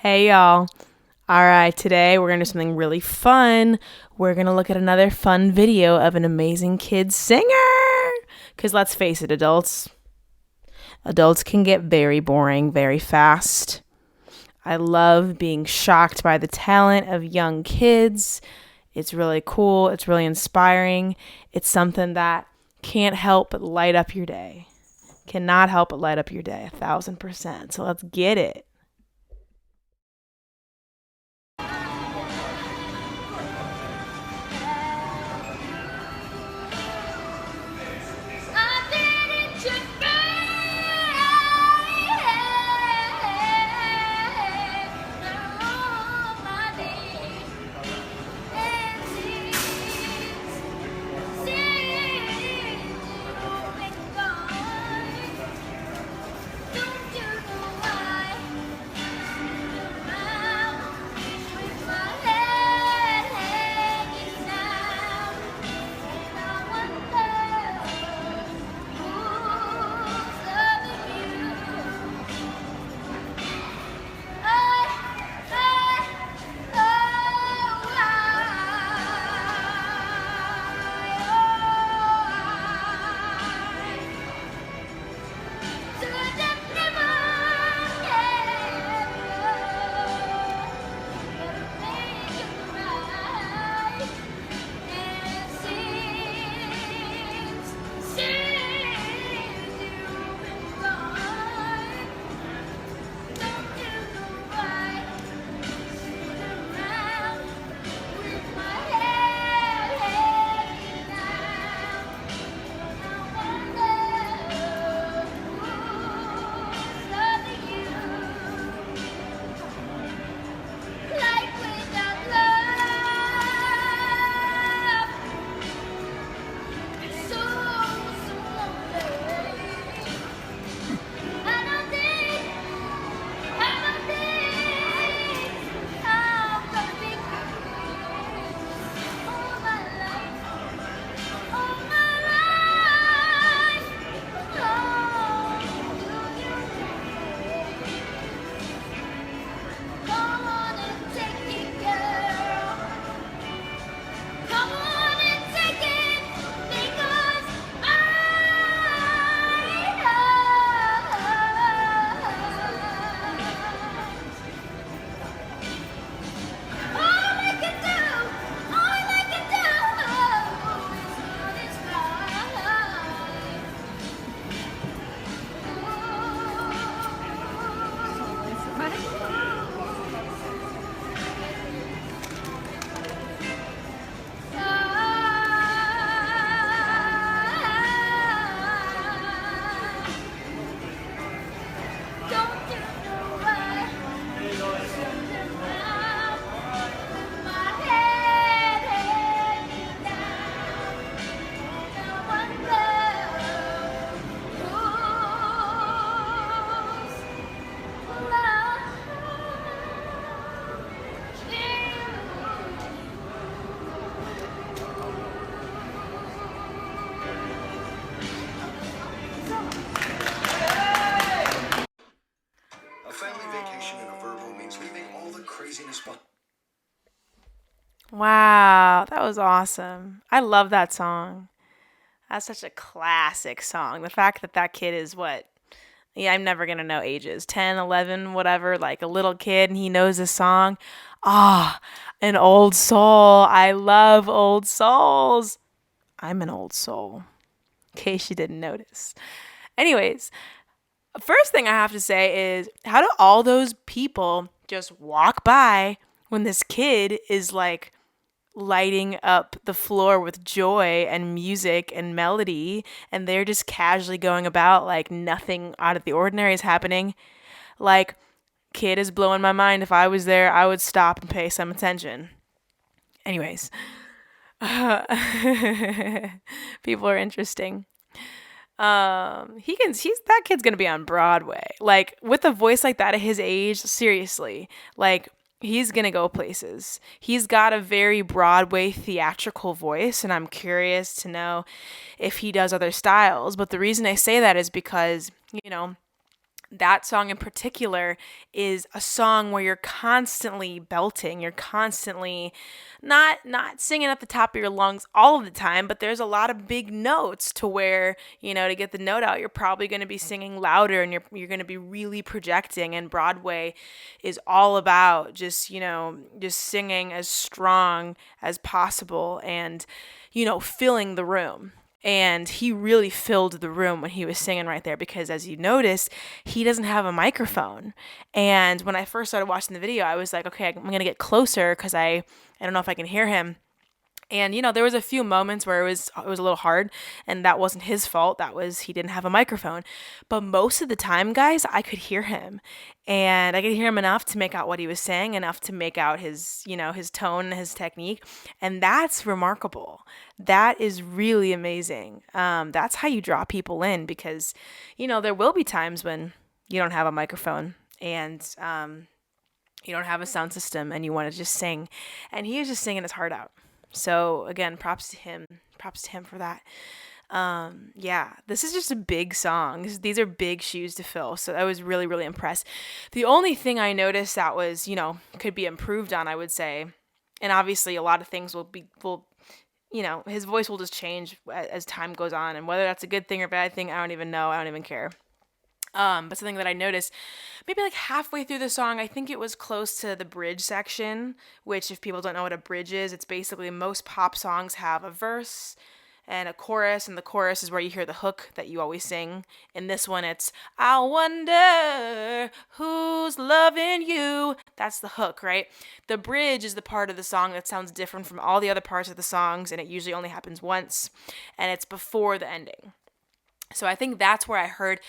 Hey y'all. All right, today we're going to do something really fun. We're going to look at another fun video of an amazing kid singer. Cuz let's face it, adults can get very boring very fast. I love being shocked by the talent of young kids. It's really cool, it's really inspiring. It's something that can't help but light up your day. Cannot help but light up your day 1,000%. So let's get it. Wow, that was awesome. I love that song. That's such a classic song. The fact that that kid is what? Yeah, I'm never going to know ages. 10, 11, whatever, like a little kid and he knows this song. Ah, an old soul. I love old souls. I'm an old soul, in case you didn't notice. Anyways, first thing I have to say is how do all those people just walk by when this kid is like lighting up the floor with joy and music and melody, and they're just casually going about like nothing out of the ordinary is happening? Like, kid is blowing my mind. If I was there, I would stop and pay some attention. Anyways, people are interesting. He's that kid's gonna be on Broadway. Like with a voice like that at his age, seriously, like he's gonna go places. He's got a very Broadway theatrical voice, and I'm curious to know if he does other styles. But the reason I say that is because, that song in particular is a song where you're constantly belting, you're constantly not singing at the top of your lungs all of the time, but there's a lot of big notes to where, to get the note out, you're probably going to be singing louder, and you're going to be really projecting. And Broadway is all about just singing as strong as possible, and filling the room. And he really filled the room when he was singing right there, because as you notice, he doesn't have a microphone. And when I first started watching the video, I was like, okay, I'm going to get closer because I don't know if I can hear him. And there was a few moments where it was a little hard, and that wasn't his fault. That was, he didn't have a microphone. But most of the time, guys, I could hear him, and I could hear him enough to make out what he was saying, enough to make out his his tone and his technique, and that's remarkable. That is really amazing. That's how you draw people in, because there will be times when you don't have a microphone, and you don't have a sound system, and you want to just sing, and he is just singing his heart out. So again, props to him for that. Yeah, this is just a big song. These are big shoes to fill. So I was really, really impressed. The only thing I noticed that was, could be improved on, I would say, and obviously a lot of things will his voice will just change as time goes on, and whether that's a good thing or bad thing, I don't even know. I don't even care. But something that I noticed maybe like halfway through the song, I think it was close to the bridge section, which, if people don't know what a bridge is, it's basically, most pop songs have a verse and a chorus, and the chorus is where you hear the hook that you always sing. In this one, it's, I wonder who's loving you. That's the hook, right? The bridge is the part of the song that sounds different from all the other parts of the songs, and it usually only happens once, and it's before the ending. So I think that's where I heard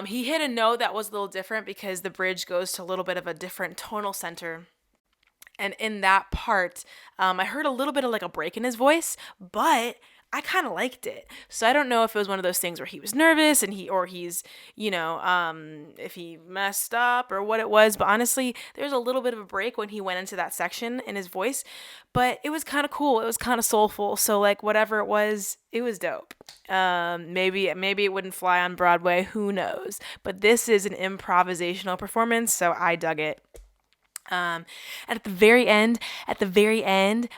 he hit a note that was a little different, because the bridge goes to a little bit of a different tonal center. And in that part, I heard a little bit of like a break in his voice, but I kind of liked it. So I don't know if it was one of those things where he was nervous and he's, if he messed up or what it was. But honestly, there's a little bit of a break when he went into that section in his voice, but it was kind of cool. It was kind of soulful. So like whatever it was dope. Maybe it wouldn't fly on Broadway. Who knows? But this is an improvisational performance, so I dug it. And at the very end,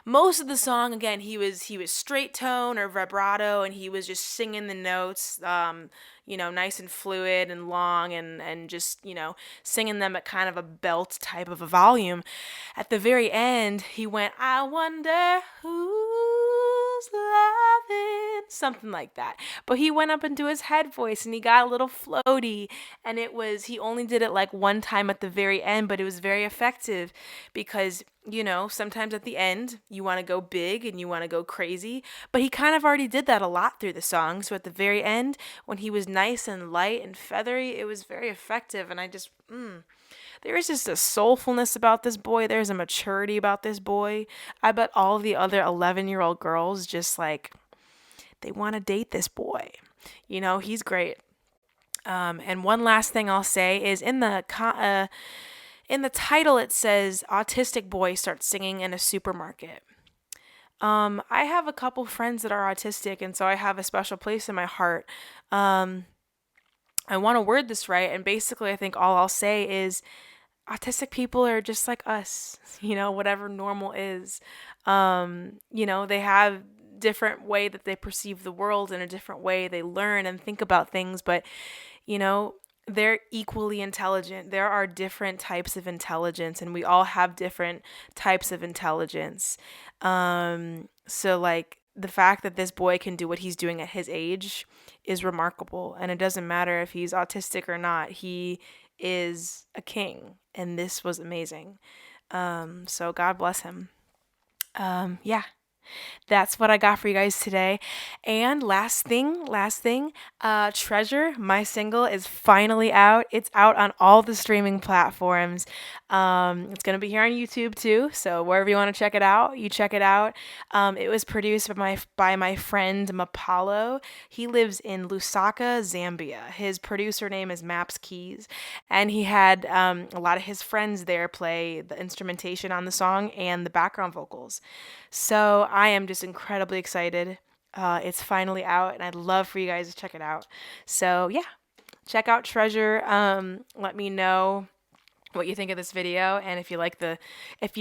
most of the song, again, he was straight tone or vibrato, and he was just singing the notes, nice and fluid and long, and just, singing them at kind of a belt type of a volume. At the very end, he went, I wonder who's laughing, something like that. But he went up into his head voice, and he got a little floaty, and he only did it like one time at the very end, but it was very effective, because sometimes at the end you want to go big and you want to go crazy, but he kind of already did that a lot through the song. So at the very end, when he was nice and light and feathery, it was very effective. And I just there is just a soulfulness about this boy. There's a maturity about this boy. I bet all the other 11-year-old girls just like, they want to date this boy. He's great. And one last thing I'll say is in the title, it says, Autistic Boy Starts Singing in a Supermarket. I have a couple friends that are autistic, and so I have a special place in my heart. I want to word this right, and basically I think all I'll say is autistic people are just like us, whatever normal is. They have different way that they perceive the world, and a different way they learn and think about things, but they're equally intelligent. There are different types of intelligence, and we all have different types of intelligence. So like the fact that this boy can do what he's doing at his age is remarkable, and it doesn't matter if he's autistic or not. He is a king, and this was amazing. So God bless him. Yeah. That's what I got for you guys today. And last thing, Treasure, my single, is finally out. It's out on all the streaming platforms. It's going to be here on YouTube too, so wherever you want to check it out, you check it out. It was produced by my friend Mapalo. He lives in Lusaka, Zambia. His producer name is Maps Keys, and he had a lot of his friends there play the instrumentation on the song and the background vocals. So I am just incredibly excited. It's finally out, and I'd love for you guys to check it out. So yeah, check out Treasure. Let me know what you think of this video, and if you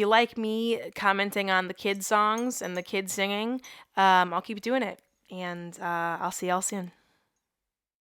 like me commenting on the kids songs and the kids singing, I'll keep doing it, and I'll see y'all soon.